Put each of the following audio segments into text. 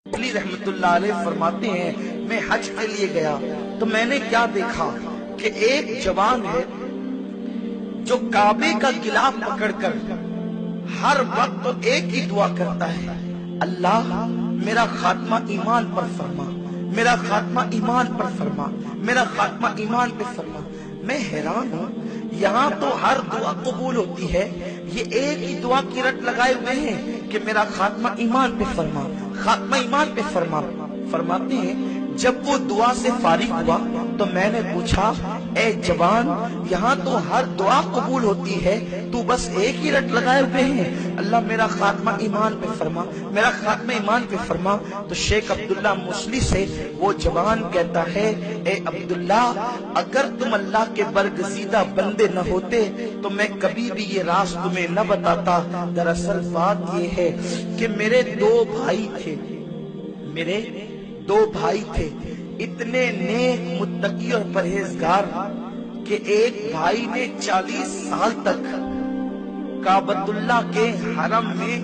علی رحمت اللہ علیہ فرماتے ہیں میں حج کے لیے گیا تو میں نے کیا دیکھا کہ ایک جوان ہے جو کعبے کا غلاف پکڑ کر ہر وقت ایک ہی دعا کرتا ہے، اللہ میرا خاتمہ ایمان پر فرما، میرا خاتمہ ایمان پر فرما، میرا خاتمہ ایمان پر فرما۔ میں حیران ہوں، یہاں تو ہر دعا قبول ہوتی ہے، یہ ایک ہی دعا کی رٹ لگائے ہوئے ہیں کہ میرا خاتمہ ایمان پہ فرما، خاتمہ ایمان پہ فرما۔ فرماتے ہیں جب وہ دعا سے فارغ ہوا تو میں نے پوچھا، اے جوان یہاں تو ہر دعا قبول ہوتی ہے، تو بس ایک ہی رٹ لگائے ہوئے ہیں، اللہ میرا خاتمہ ایمان پہ فرما، میرا خاتمہ ایمان پہ فرما۔ تو شیخ عبداللہ موصلی سے وہ جوان کہتا ہے، اے عبداللہ اگر تم اللہ کے برگزیدہ بندے نہ ہوتے تو میں کبھی بھی یہ راز تمہیں نہ بتاتا۔ دراصل بات یہ ہے کہ میرے دو بھائی تھے اتنے نیک متقی اور پرہیزگار کہ ایک بھائی نے 40 سال تک کعبۃ اللہ کے حرم میں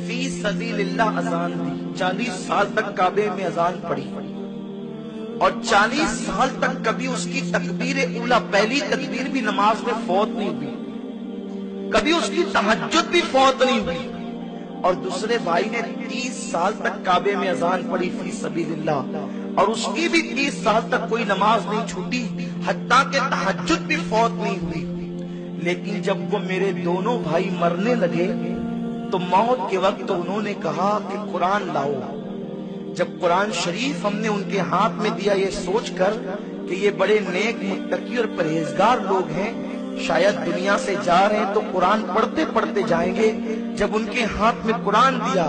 فی سبیل اللہ اذان دی، 40 سال تک کعبے میں اذان پڑی اور 40 سال تک کبھی اس کی تکبیر اولا پہلی تکبیر بھی نماز میں فوت نہیں ہوئی، کبھی اس کی تہجد بھی فوت نہیں ہوئی۔ اور دوسرے بھائی نے 30 سال تک کعبے میں اذان پڑی فی سبیل اللہ اور اس کی بھی 30 سال تک کوئی نماز نہیں چھوٹی، حتیٰ کہ تہجد بھی فوت نہیں ہوئی۔ لیکن جب وہ میرے دونوں بھائی مرنے لگے تو موت کے وقت انہوں نے کہا کہ قرآن لاؤ۔ جب قرآن شریف ہم نے ان کے ہاتھ میں دیا یہ سوچ کر کہ یہ بڑے نیک متقی اور پرہیزگار لوگ ہیں، شاید دنیا سے جا رہے ہیں تو قرآن پڑھتے پڑھتے جائیں گے، جب ان کے ہاتھ میں قرآن دیا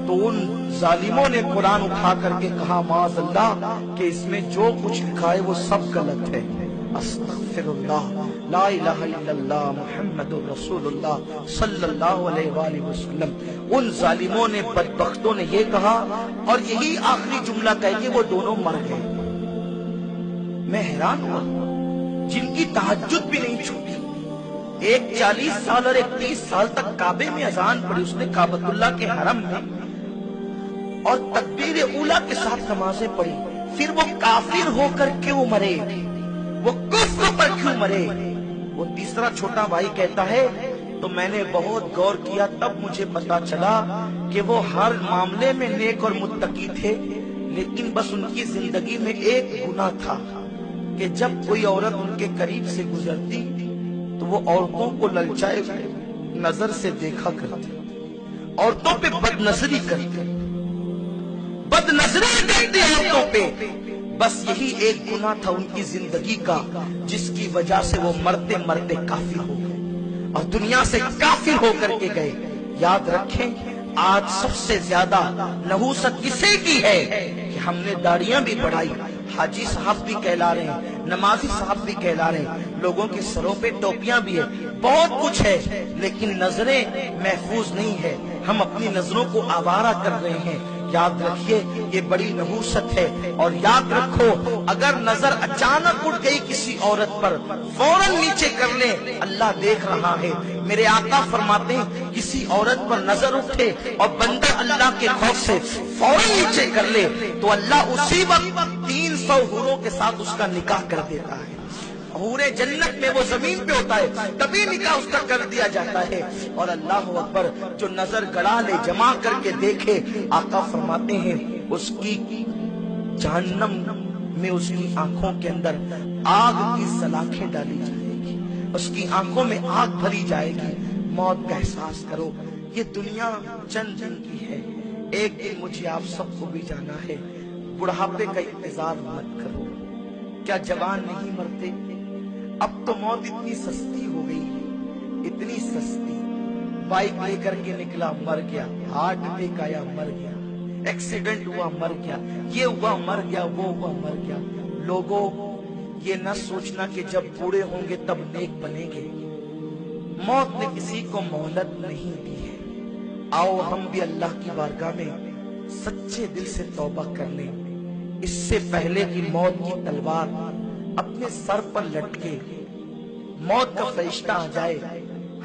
تو ان ظالموں نے قرآن اٹھا کر کے کہا معاذ اللہ کہ اس میں جو کچھ لکھا ہے وہ سب غلط ہے، استغفر اللہ، لا الہ الا اللہ محمد رسول اللہ صلی اللہ علیہ وآلہ وسلم۔ ان ظالموں نے بدبختوں نے یہ کہا اور یہی آخری جملہ کہہ کے وہ دونوں مر گئے۔ میں حیران ہوا، جن کی تہجد بھی نہیں چھوٹی، ایک 40 سال اور ایک 30 سال تک کعبے میں اذان پڑی اس نے کعبۃ اللہ کے حرم میں اور تکبیر اولا کے ساتھ نمازیں پڑھی، پھر وہ کافر ہو کر کیوں مرے، وہ کفر پر کیوں مرے؟ وہ تیسرا چھوٹا بھائی کہتا ہے تو میں نے بہت غور کیا، تب مجھے پتا چلا کہ وہ ہر معاملے میں نیک اور متقی تھے، لیکن بس ان کی زندگی میں ایک گناہ تھا کہ جب کوئی عورت ان کے قریب سے گزرتی تو وہ عورتوں کو للچائے نظر سے دیکھا کرتے، عورتوں پہ بد نظری کرتے عورتوں پہ۔ بس یہی ایک گناہ تھا ان کی زندگی کا جس کی وجہ سے وہ مرتے مرتے کافر ہو گئے اور دنیا سے کافر ہو کر کے گئے۔ یاد رکھیں آج سب سے زیادہ نحوست کسے کی ہے کہ ہم نے داڑیاں بھی بڑھائی، حاجی صاحب بھی کہلا رہے ہیں، نمازی صاحب بھی کہلا رہے ہیں، لوگوں کے سروں پہ ٹوپیاں بھی ہیں، بہت کچھ ہے، لیکن نظریں محفوظ نہیں ہے، ہم اپنی نظروں کو آوارہ کر رہے ہیں۔ یاد رکھیے یہ بڑی نحوست ہے، اور یاد رکھو اگر نظر اچانک اٹھ گئی کسی عورت پر فوراً نیچے کر لیں، اللہ دیکھ رہا ہے۔ میرے آقا فرماتے ہیں کسی عورت پر نظر اٹھے اور بندہ اللہ کے خوف سے فوراً نیچے کر لے تو اللہ اسی وقت 300 حوروں کے ساتھ اس کا نکاح کر دیتا ہے۔ حور جنت میں وہ زمین پہ ہوتا ہے تبھی نکاح اس کا کر دیا جاتا ہے۔ اور اللہ اکبر جو نظر گڑا لے جمع کر کے دیکھے، آقا فرماتے ہیں اس کی جہنم میں اس کی آنکھوں کے اندر آگ کی سلاخیں ڈالی جائے گی، اس کی آنکھوں میں آگ بھری جائے گی۔ موت کا احساس کرو، یہ دنیا چند دن کی ہے، ایک دن مجھے آپ سب کو بھی جانا ہے۔ بڑھاپے کا انتظار مت کرو، کیا جوان نہیں مرتے؟ اب تو موت اتنی سستی ہو گئی، اتنی سستی، بائک لے کر کے نکلا مر گیا، ہارٹ اٹیک آیا مر گیا، ایکسیڈنٹ ہوا مر گیا، یہ ہوا مر گیا، وہ ہوا مر گیا۔ لوگوں یہ نہ سوچنا کہ جب بوڑھے ہوں گے تب نیک بنیں گے، موت نے کسی کو مہلت نہیں دی ہے۔ آؤ ہم بھی اللہ کی بارگاہ میں سچے دل سے توبہ کر لیں، اس سے پہلے کہ موت کی تلوار اپنے سر پر لٹکے، موت کا فرشتہ آ جائے،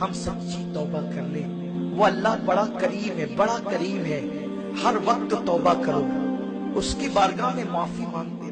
ہم سچی توبہ کر لیں۔ وہ اللہ بڑا کریم ہے، بڑا کریم ہے، ہر وقت توبہ کرو۔ اس کی بارگاہ میں معافی مانگتے